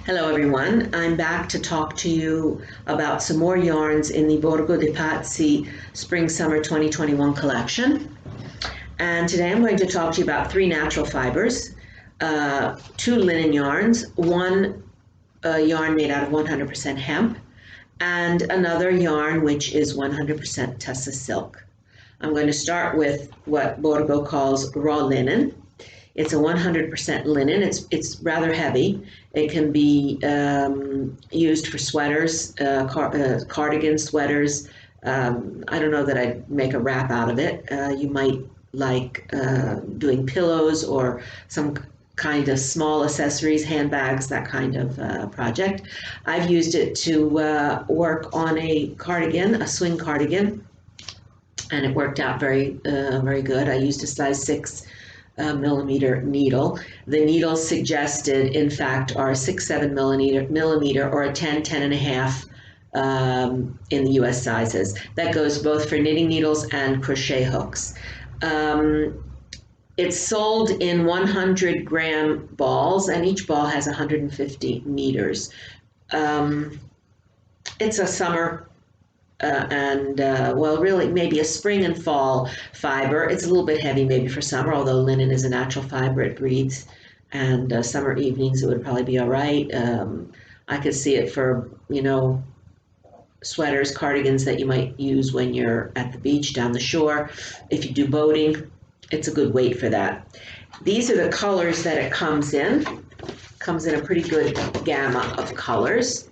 Hello everyone, I'm back to talk to you about some more yarns in the Borgo de Pazzi Spring Summer 2021 collection. And today I'm going to talk to you about three natural fibers, two linen yarns, one yarn made out of 100% hemp, and another yarn which is 100% Tussa silk. I'm going to start with what Borgo calls raw linen. It's a 100% linen. It's rather heavy. It can be used for sweaters, cardigans, sweaters. I don't know that I'd make a wrap out of it. You might like doing pillows or some kind of small accessories, handbags, that kind of project. I've used it to work on a cardigan, a swing cardigan, and it worked out very good. I used a size 6 millimeter needle. The needles suggested, in fact, are 6-7 millimeter or a 10 and a half in the US sizes. That goes both for knitting needles and crochet hooks. It's sold in 100-gram balls, and each ball has 150 meters. It's a summer well, really maybe a spring and fall fiber. It's a little bit heavy maybe for summer, although linen is a natural fiber, it breathes, and summer evenings it would probably be all right. I could see it for, sweaters, cardigans that you might use when you're at the beach, down the shore. If you do boating, it's a good weight for that. These are the colors that it comes in. Comes in a pretty good gamma of colors.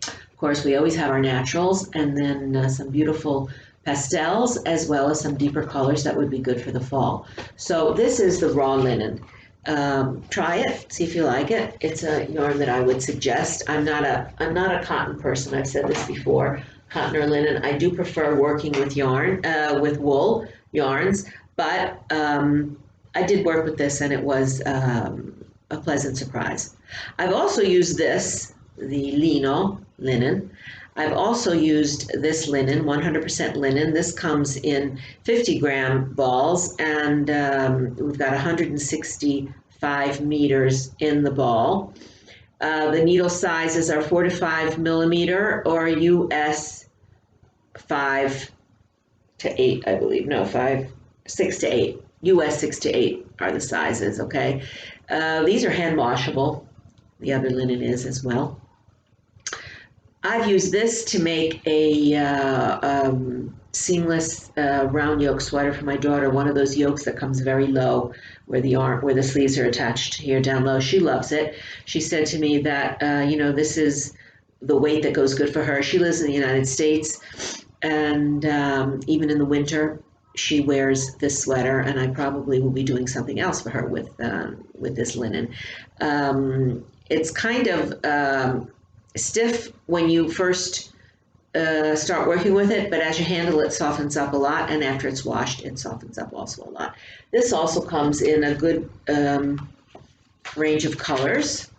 Of course, we always have our naturals and then some beautiful pastels as well as some deeper colors that would be good for the fall. So this is the raw linen. Try it, see if you like it. It's a yarn that I would suggest. I'm not a cotton person. I've said this before, cotton or linen. I do prefer working with yarn, with wool yarns, but I did work with this and it was a pleasant surprise. I've also used this, the Lino linen. I've also used this linen, 100% linen. This comes in 50-gram balls, and we've got 165 meters in the ball. The needle sizes are 4 to 5 millimeter or US 5 to 8, I believe. No, 6 to 8. US 6 to 8 are the sizes, okay? These are hand washable. The other linen is as well. I've used this to make a seamless round yoke sweater for my daughter, one of those yokes that comes very low where the sleeves are attached here down low. She loves it. She said to me that, this is the weight that goes good for her. She lives in the United States, and even in the winter, she wears this sweater, and I probably will be doing something else for her with this linen. It's kind of stiff when you first start working with it, but as you handle it, softens up a lot, and after it's washed, it softens up also a lot. This also comes in a good range of colors.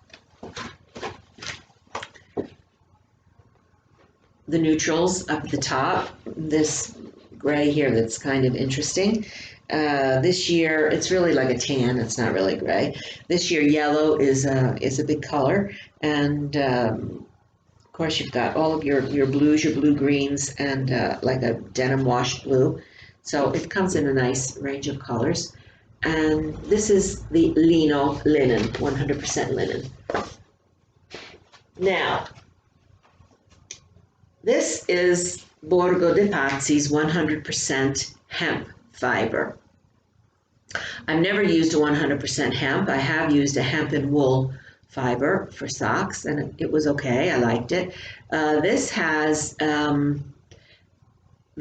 The neutrals up at the top, this gray here that's kind of interesting. This year, it's really like a tan, it's not really gray. This year, yellow is a big color, and of course you've got all of your blues, your blue-greens, and like a denim washed blue. So it comes in a nice range of colors. And this is the Lino linen, 100% linen. Now, this is Borgo de Pazzi's 100% hemp fiber. I've never used a 100% hemp. I have used a hemp and wool fiber for socks, and it was okay. I liked it. This has the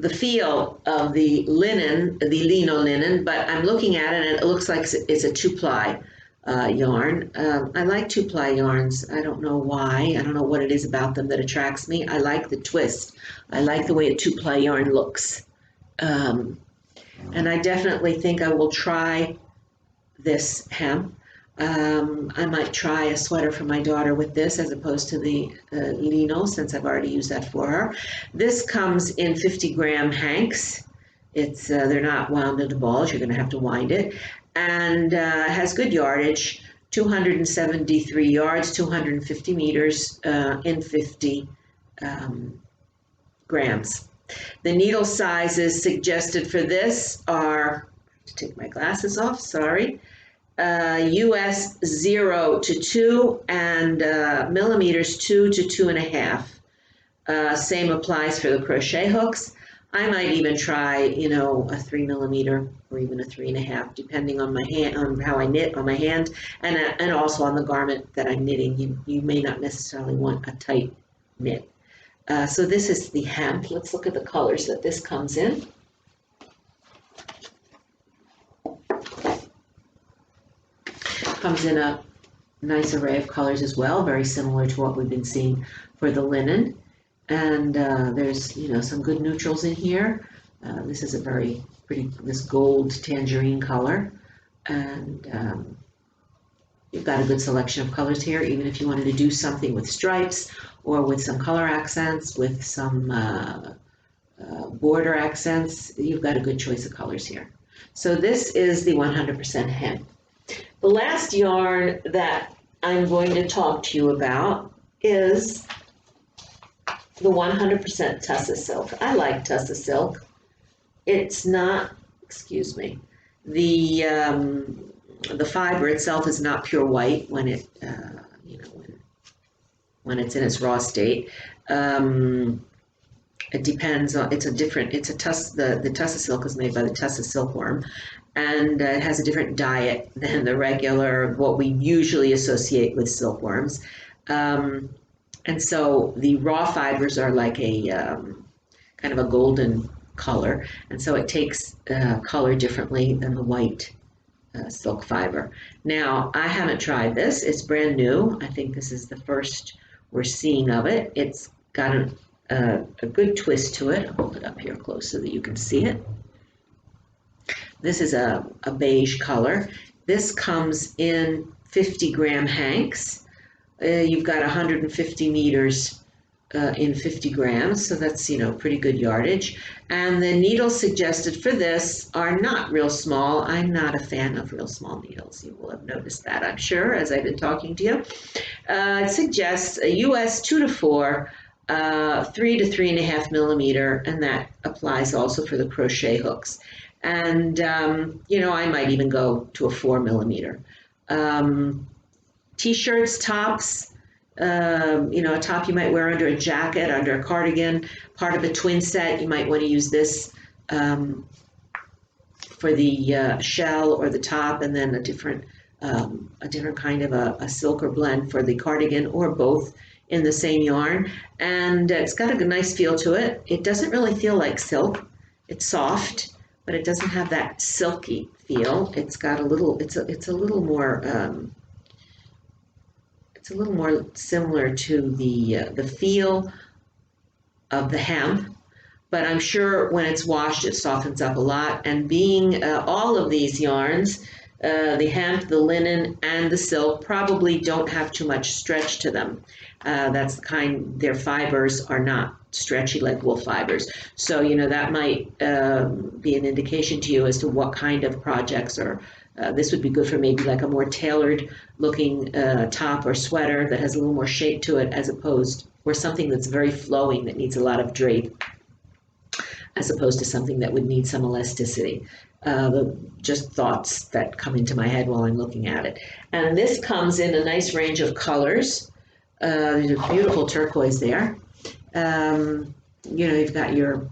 feel of the linen, the Lino linen, but I'm looking at it and it looks like it's a 2-ply yarn. I like 2-ply yarns. I don't know why. I don't know what it is about them that attracts me. I like the twist. I like the way a 2-ply yarn looks. And I definitely think I will try this hemp. I might try a sweater for my daughter with this as opposed to the Lino, since I've already used that for her. This comes in 50-gram hanks. They're not wound into balls. You're going to have to wind it. And has good yardage. 273 yards, 250 meters in 50 grams. The needle sizes suggested for this are, to take my glasses off, sorry, US 0 to 2 and millimeters 2 to 2.5. Same applies for the crochet hooks. I might even try, a 3 millimeter or even a 3.5, depending on my hand, on how I knit on my hand, and also on the garment that I'm knitting. You may not necessarily want a tight knit. So this is the hemp. Let's look at the colors that this comes in. Comes in a nice array of colors as well, very similar to what we've been seeing for the linen. And there's, some good neutrals in here. This is a very pretty, this gold tangerine color. And you've got a good selection of colors here, even if you wanted to do something with stripes or with some color accents, with some border accents. You've got a good choice of colors here. So this is the 100% hemp. The last yarn that I'm going to talk to you about is the 100% Tussa silk. I like Tussa silk. It's not, excuse me, the fiber itself is not pure white when it, when it's in its raw state. It depends on, the Tussa silk is made by the Tussa silkworm, and it has a different diet than the regular, what we usually associate with silkworms. And so the raw fibers are like a kind of a golden color, and so it takes color differently than the white silk fiber. Now, I haven't tried this. It's brand new. I think this is the first we're seeing of it. It's got a good twist to it. I'll hold it up here close so that you can see it. This is a beige color. This comes in 50-gram hanks. You've got 150 meters in 50 grams, so that's, pretty good yardage. And the needles suggested for this are not real small. I'm not a fan of real small needles. You will have noticed that, I'm sure, as I've been talking to you. It suggests a US 2 to 4, 3 to 3.5 millimeter, and that applies also for the crochet hooks. And, I might even go to a 4 millimeter. T-shirts, tops, a top you might wear under a jacket, under a cardigan, part of a twin set. You might want to use this for the shell or the top, and then a different kind of a silk or blend for the cardigan, or both in the same yarn. And it's got a nice feel to it. It doesn't really feel like silk. It's soft, but it doesn't have that silky feel. It's got a little. It's a little more. It's a little more similar to the feel of the hemp, but I'm sure when it's washed, it softens up a lot. And being all of these yarns, the hemp, the linen, and the silk probably don't have too much stretch to them. That's the kind, their fibers are not stretchy like wool fibers. So, that might be an indication to you as to what kind of projects, or this would be good for maybe like a more tailored looking top or sweater that has a little more shape to it, as opposed, or something that's very flowing that needs a lot of drape, as opposed to something that would need some elasticity. Just thoughts that come into my head while I'm looking at it. And this comes in a nice range of colors. There's a beautiful turquoise there. You've got your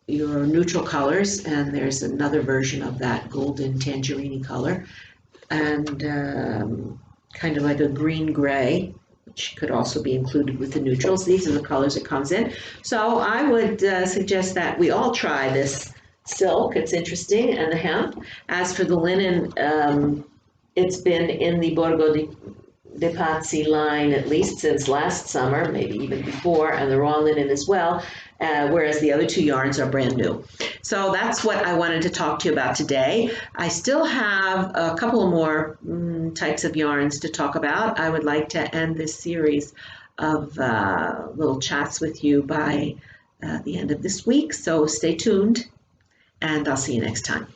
neutral colors, and there's another version of that golden tangerine color, and kind of like a green gray, which could also be included with the neutrals. These are the colors it comes in. So I would suggest that we all try this silk. It's interesting, and the hemp. As for the linen, it's been in the Borgo de Pazzi line at least since last summer, maybe even before, and the raw linen as well, whereas the other two yarns are brand new. So that's what I wanted to talk to you about today. I still have a couple of more types of yarns to talk about. I would like to end this series of little chats with you by the end of this week, so stay tuned, and I'll see you next time.